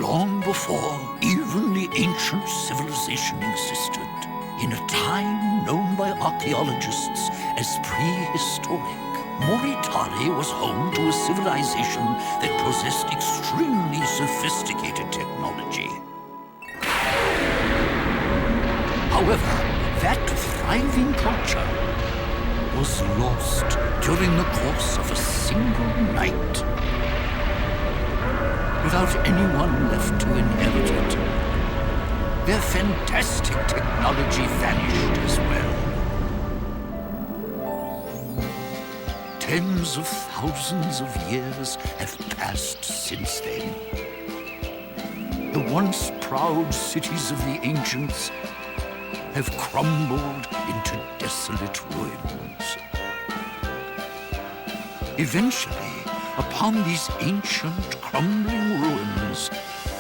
long before even the ancient civilization existed, in a time known by archaeologists as prehistoric, Moritari was home to a civilization that possessed extremely sophisticated technology. However, that thriving culture was lost during the course of a single night. Without anyone left to inherit it, their fantastic technology vanished as well. Tens of thousands of years have passed since then. The once proud cities of the ancients have crumbled into desolate ruins. Eventually, upon these ancient, crumbling ruins,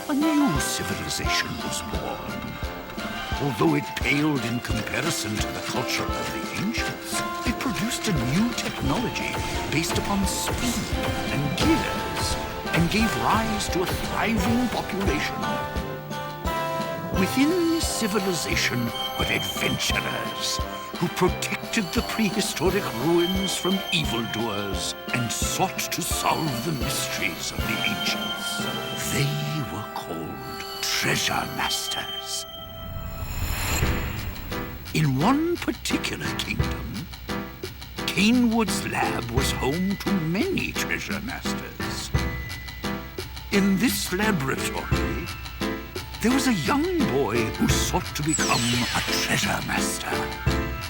a new civilization was born. Although it paled in comparison to the culture of the ancients, it produced a new technology based upon speed and gears, and gave rise to a thriving population. Within this civilization were adventurers who protected the prehistoric ruins from evildoers and sought to solve the mysteries of the ancients. They were called treasure masters. In one particular kingdom, Canewood's lab was home to many treasure masters. In this laboratory, there was a young boy who sought to become a treasure master.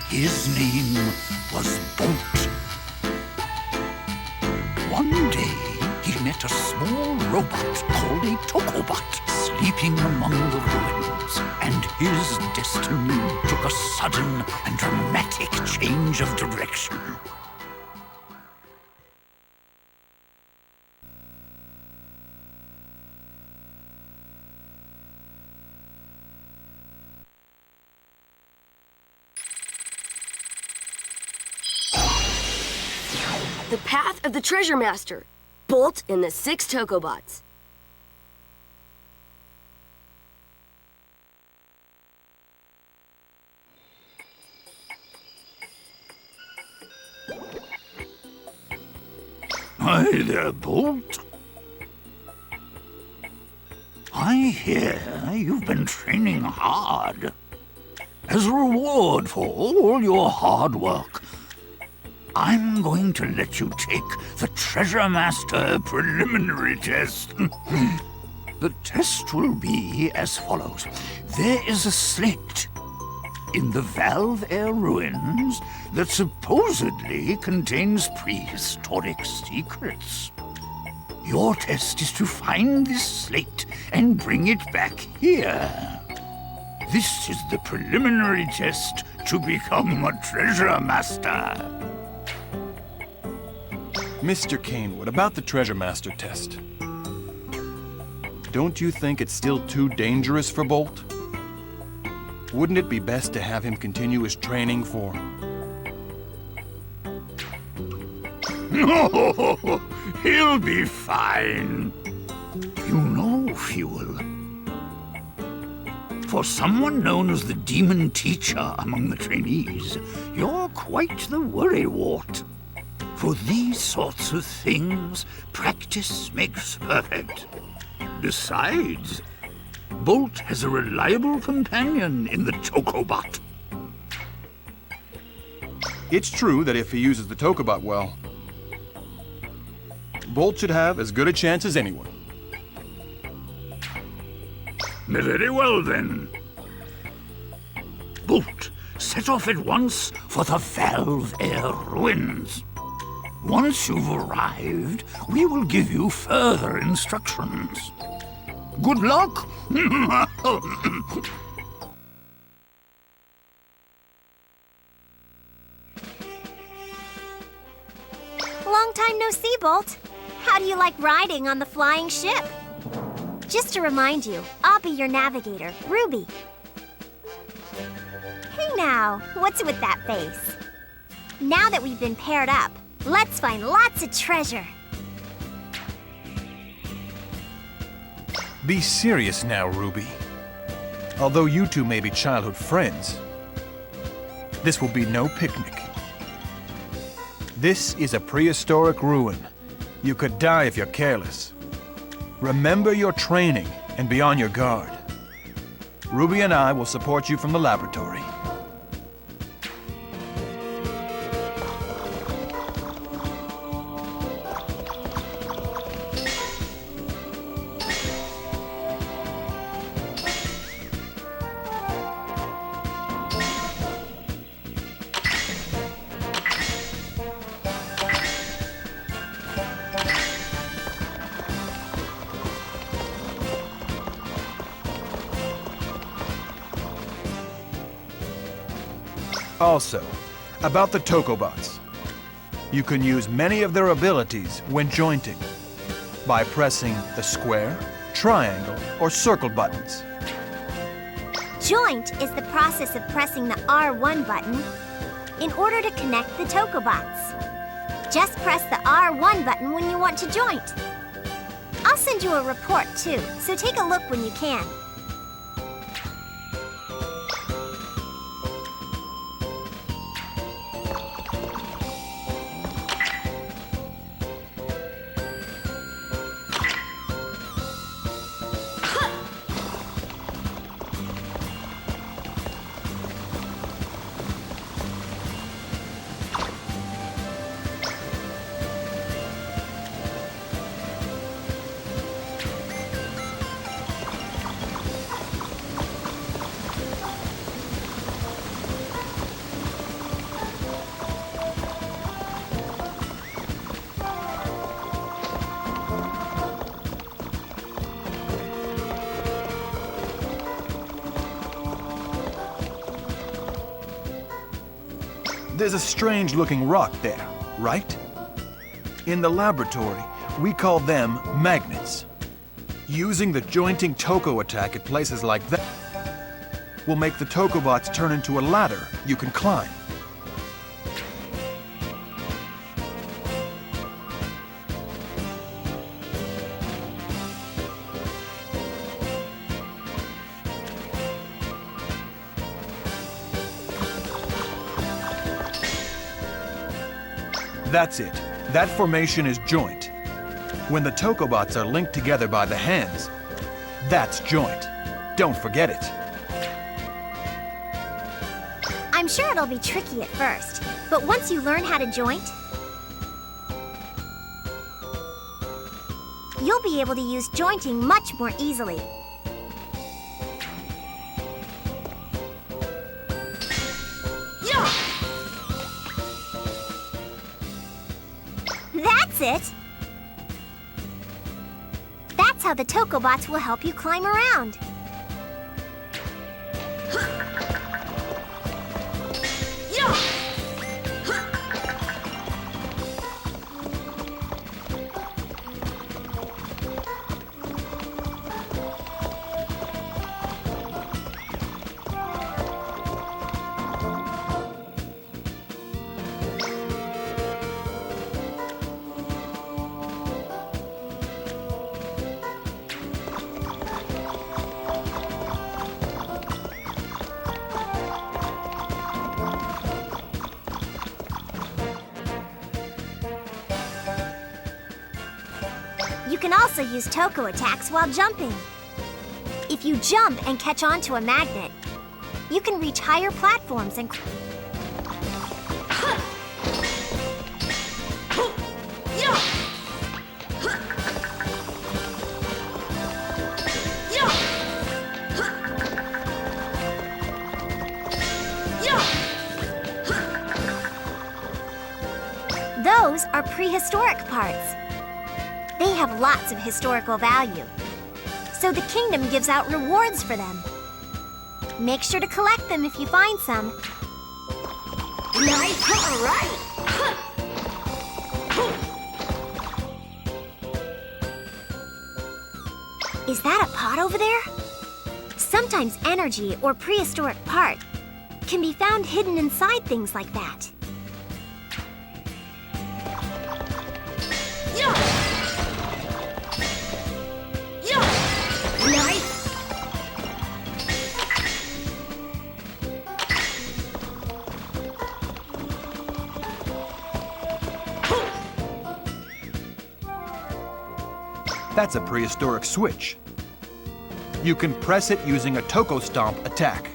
His name was Bolt. One day, he met a small robot called a Tokobot sleeping among the ruins, and his destiny took a sudden and dramatic change of direction. The path of the Treasure Master. Bolt and the 6 Tokobots. Hi there, Bolt. I hear you've been training hard. As a reward for all your hard work, I'm going to let you take the Treasure Master preliminary test. The test will be as follows. There is a slate in the Valve Air ruins that supposedly contains prehistoric secrets. Your test is to find this slate and bring it back here. This is the preliminary test to become a Treasure Master. Mr. Canewood, about the Treasure Master test. Don't you think it's still too dangerous for Bolt? Wouldn't it be best to have him continue his training for... No, he'll be fine. You know, Fuel. For someone known as the Demon Teacher among the trainees, you're quite the worrywart. For these sorts of things, practice makes perfect. Besides, Bolt has a reliable companion in the Tokobot. It's true that if he uses the Tokobot well, Bolt should have as good a chance as anyone. Very well, then. Bolt, set off at once for the Valve Air ruins. Once you've arrived, we will give you further instructions. Good luck! Long time no see, Bolt. How do you like riding on the flying ship? Just to remind you, I'll be your navigator, Ruby. Hey now, what's with that face? Now that we've been paired up, let's find lots of treasure. Be serious now, Ruby. Although you two may be childhood friends, this will be no picnic. This is a prehistoric ruin. You could die if you're careless. Remember your training and be on your guard. Ruby and I will support you from the laboratory. Also, about the Tokobots. You can use many of their abilities when jointing by pressing the square, triangle, or circle buttons. Joint is the process of pressing the R1 button in order to connect the Tokobots. Just press the R1 button when you want to joint. I'll send you a report too, so take a look when you can. There's a strange-looking rock there, right? In the laboratory, we call them magnets. Using the jointing Toko attack at places like that will make the Tokobots turn into a ladder you can climb. That's it. That formation is joint. When the Tokobots are linked together by the hands, that's joint. Don't forget it. I'm sure it'll be tricky at first, but once you learn how to joint, you'll be able to use jointing much more easily. That's it! That's how the Tokobots will help you climb around. You can also use Toko attacks while jumping. If you jump and catch onto a magnet, you can reach higher platforms and... Those are prehistoric parts. They have lots of historical value, so the kingdom gives out rewards for them. Make sure to collect them if you find some. Nice, all right. Is that a pot over there? Sometimes energy or prehistoric part can be found hidden inside things like that. That's a prehistoric switch. You can press it using a Toko Stomp attack.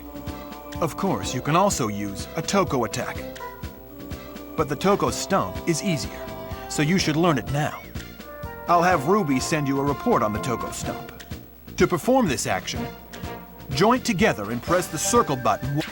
Of course, you can also use a Toko attack. But the Toko Stomp is easier, so you should learn it now. I'll have Ruby send you a report on the Toko Stomp. To perform this action, joint together and press the circle button.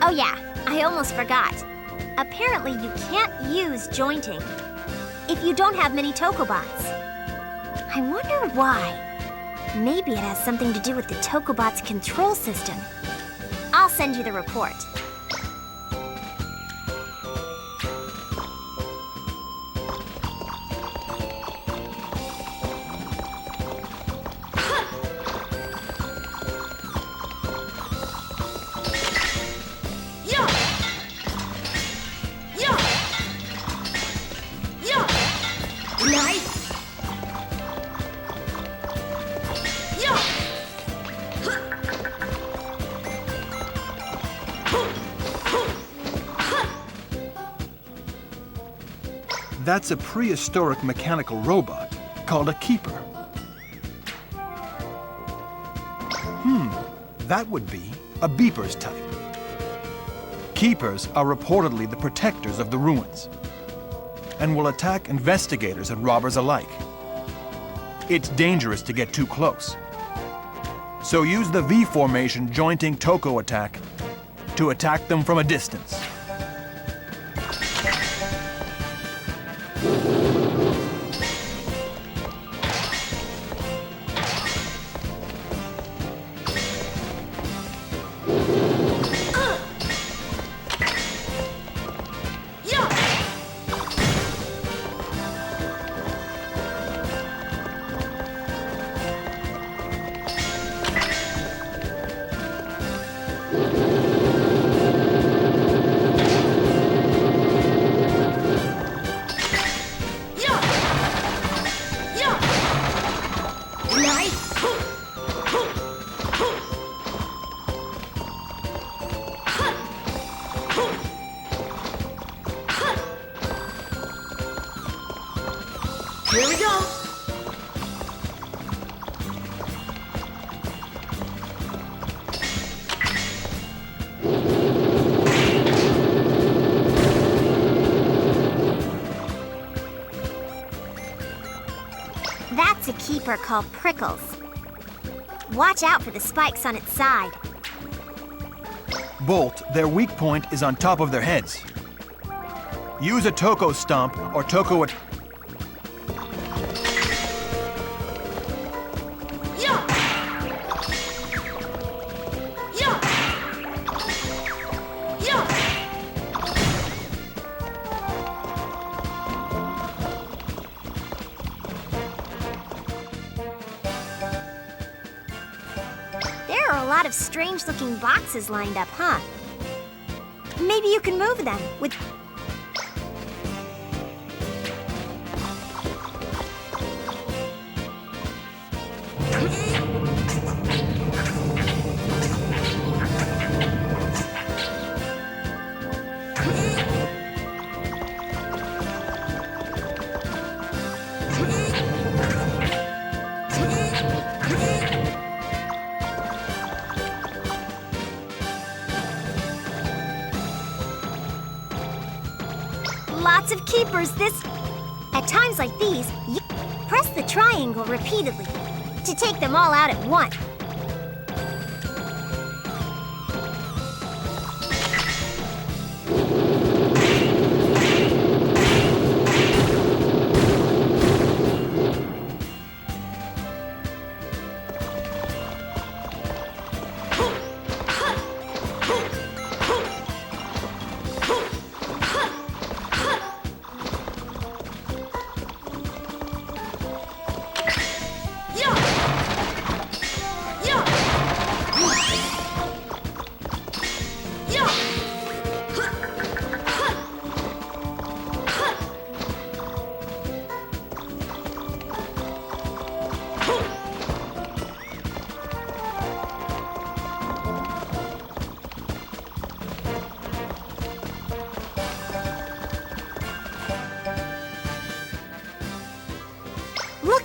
Oh yeah, I almost forgot. Apparently you can't use jointing if you don't have many Tokobots. I wonder why. Maybe it has something to do with the Tokobot's control system. I'll send you the report. That's a prehistoric mechanical robot called a keeper. That would be a beepers type. Keepers are reportedly the protectors of the ruins and will attack investigators and robbers alike. It's dangerous to get too close. So use the V formation jointing Toko attack to attack them from a distance. Here we go. That's a keeper called Prickles. Watch out for the spikes on its side. Bolt, their weak point is on top of their heads. Use a Toko Stomp or Toko attack. There are a lot of strange-looking boxes lined up, huh? Maybe you can move them with... Lots of keepers At times like these, you press the triangle repeatedly to take them all out at once.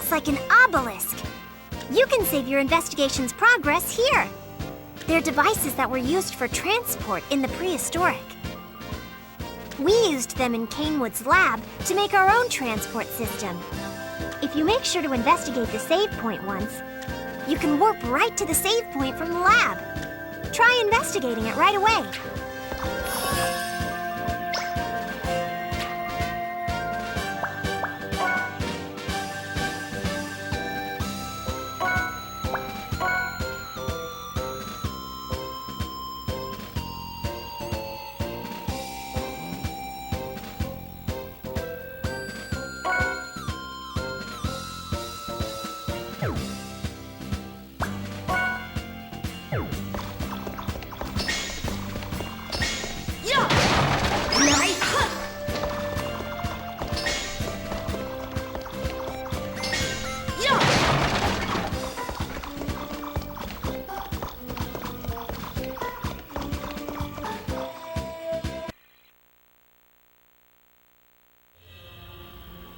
looks like an obelisk. You can save your investigation's progress here. They're devices that were used for transport in the prehistoric. We used them in Kanewood's lab to make our own transport system. If you make sure to investigate the save point once, you can warp right to the save point from the lab. Try investigating it right away.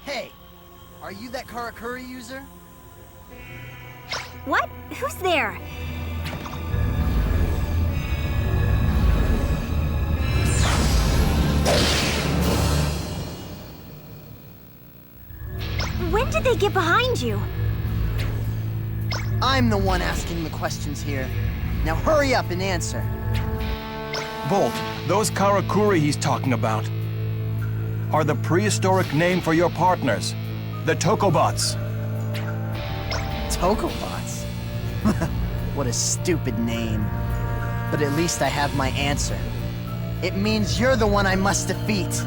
Hey, are you that Karakuri user? What? Who's there? When did they get behind you? I'm the one asking the questions here. Now hurry up and answer. Bolt, those Karakuri he's talking about are the prehistoric name for your partners, the Tokobots. Tokobots? What a stupid name. But at least I have my answer. It means you're the one I must defeat.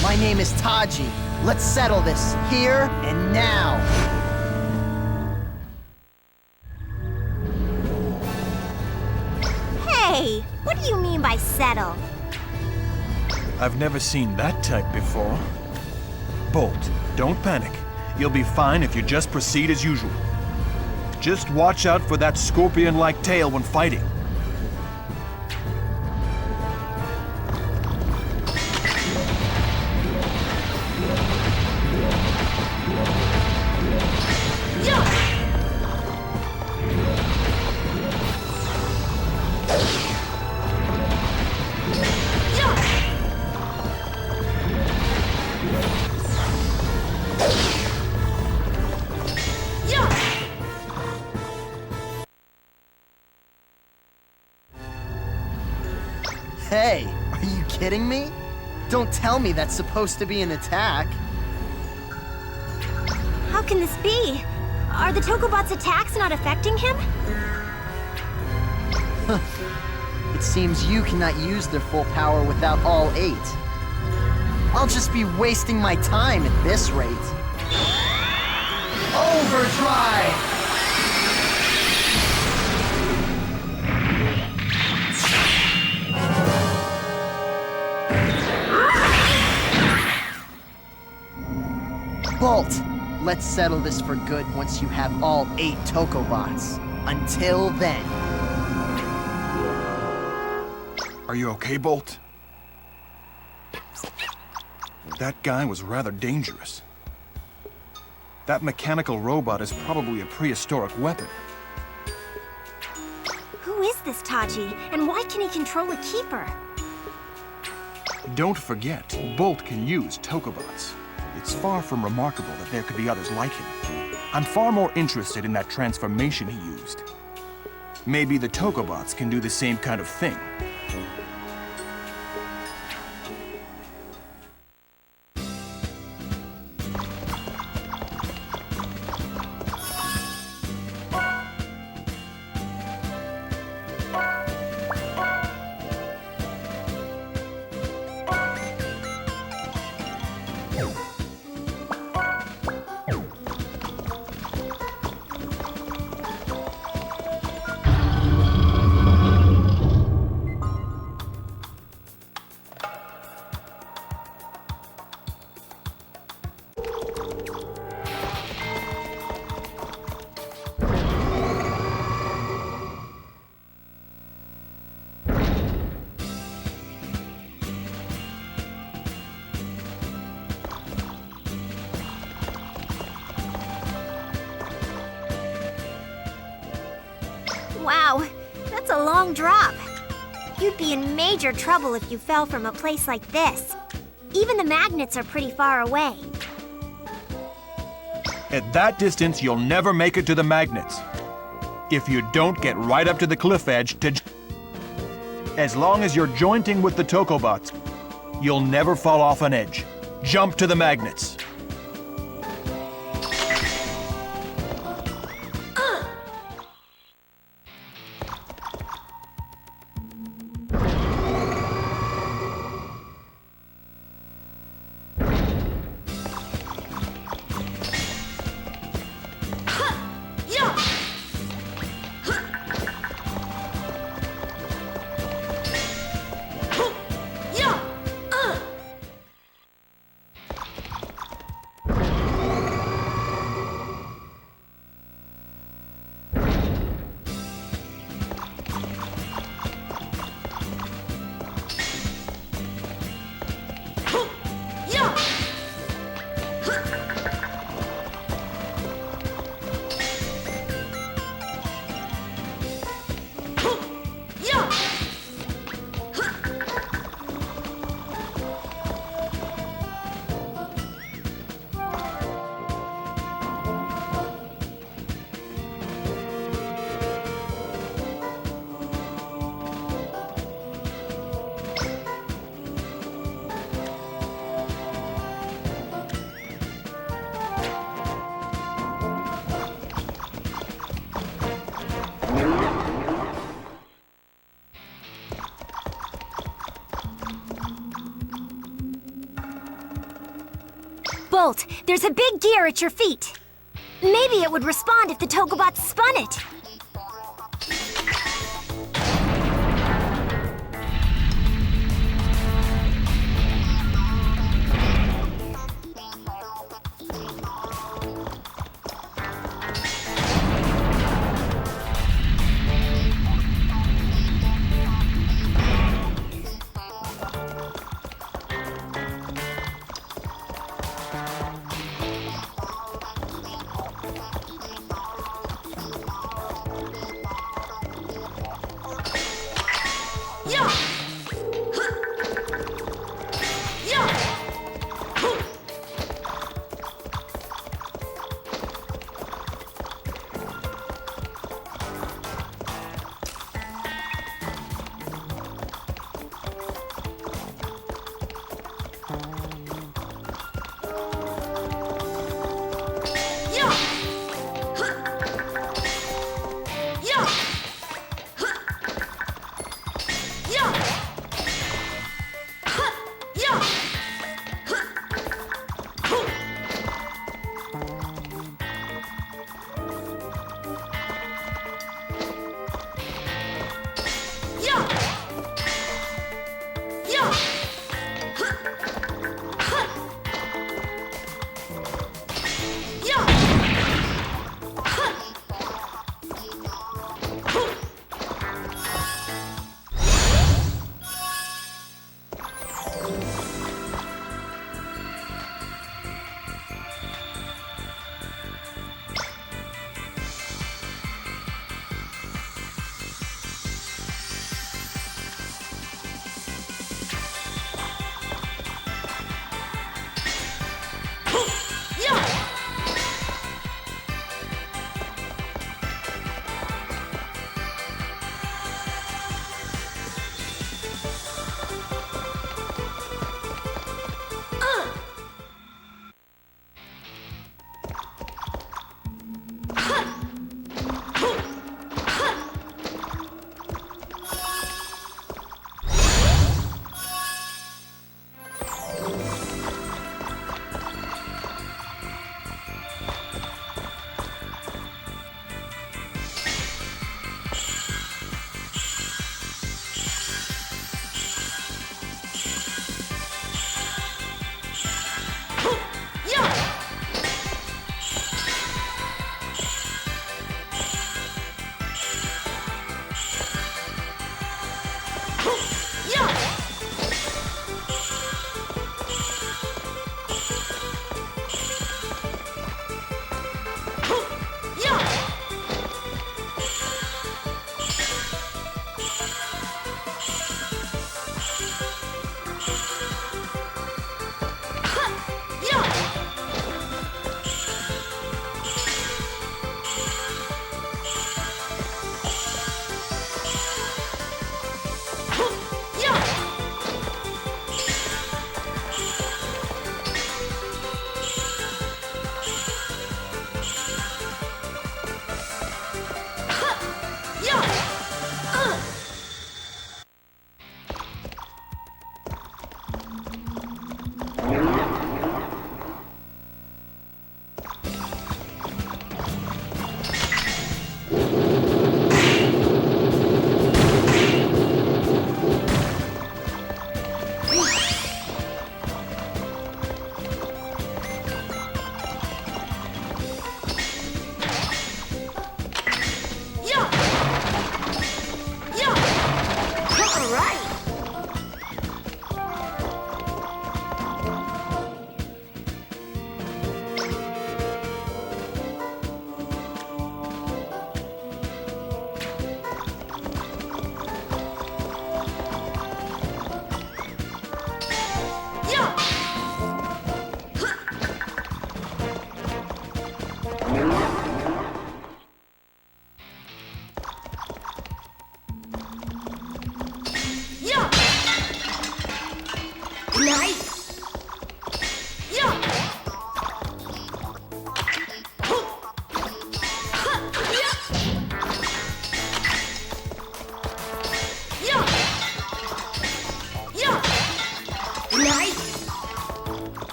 My name is Taji. Let's settle this here and now. Hey, what do you mean by settle? I've never seen that type before. Bolt, don't panic. You'll be fine if you just proceed as usual. Just watch out for that scorpion-like tail when fighting. Hey, are you kidding me? Don't tell me that's supposed to be an attack. How can this be? Are the Tokobot's attacks not affecting him? It seems you cannot use their full power without all 8. I'll just be wasting my time at this rate. Overdrive! Bolt, let's settle this for good once you have all 8 Tokobots. Until then. Are you okay, Bolt? That guy was rather dangerous. That mechanical robot is probably a prehistoric weapon. Who is this Taji, and why can he control a keeper? Don't forget, Bolt can use Tokobots. It's far from remarkable that there could be others like him. I'm far more interested in that transformation he used. Maybe the Tokobots can do the same kind of thing. Wow, that's a long drop. You'd be in major trouble if you fell from a place like this. Even the magnets are pretty far away. At that distance, you'll never make it to the magnets. If you don't get right up to the cliff edge As long as you're jointing with the Tokobots, you'll never fall off an edge. Jump to the magnets. Bolt, there's a big gear at your feet. Maybe it would respond if the Tokobot spun it.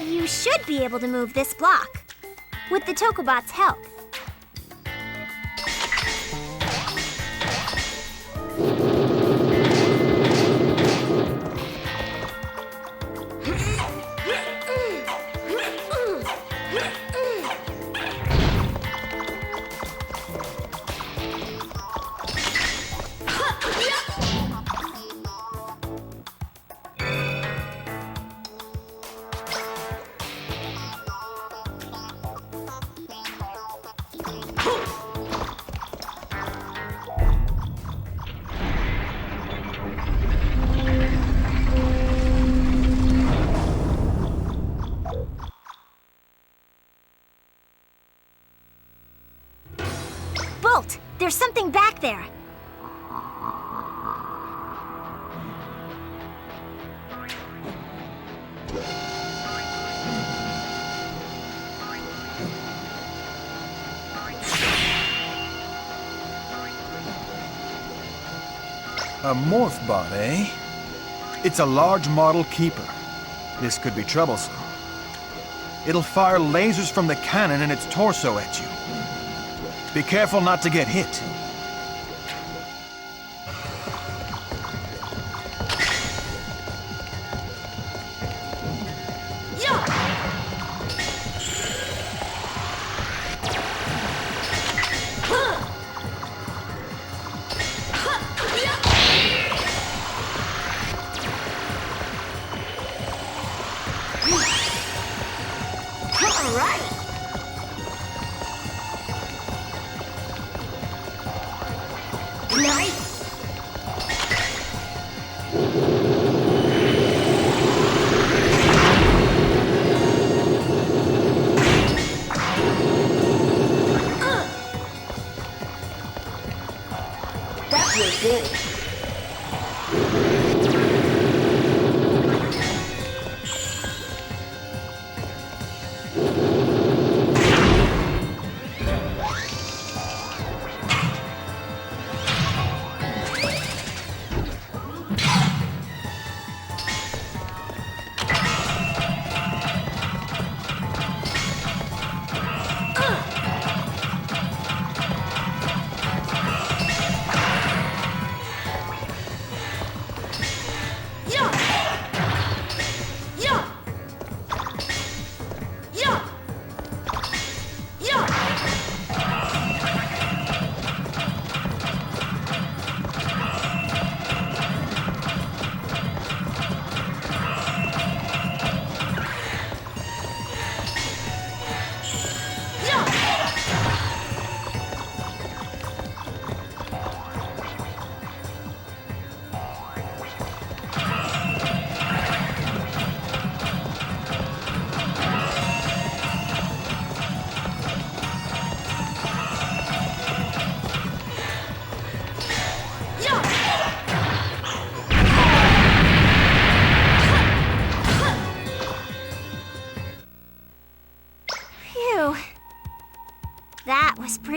You should be able to move this block with the Tokobot's help. Bolt, there's something back there. A morph bot, eh? It's a large model keeper. This could be troublesome. It'll fire lasers from the cannon in its torso at you. Be careful not to get hit.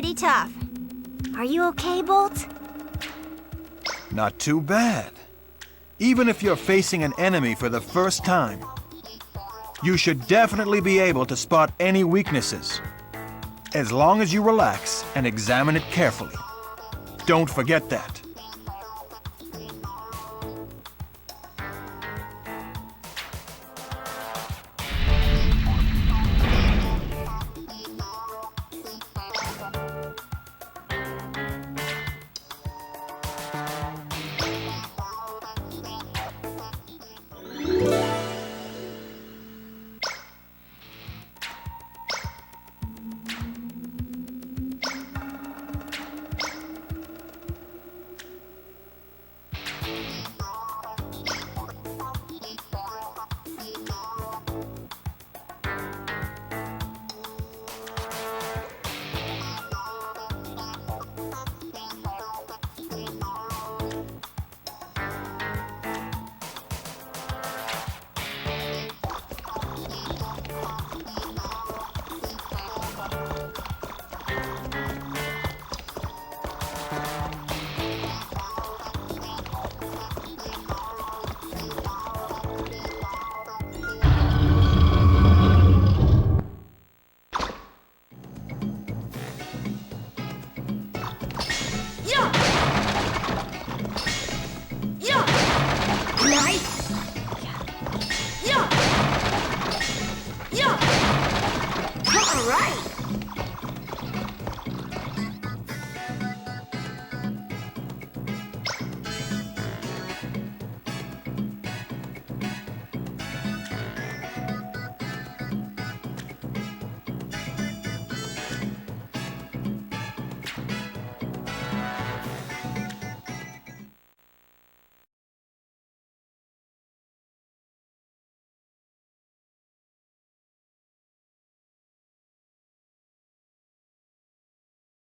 pretty tough. Are you okay, Bolt? Not too bad. Even if you're facing an enemy for the first time, you should definitely be able to spot any weaknesses, as long as you relax and examine it carefully. Don't forget that. Nice!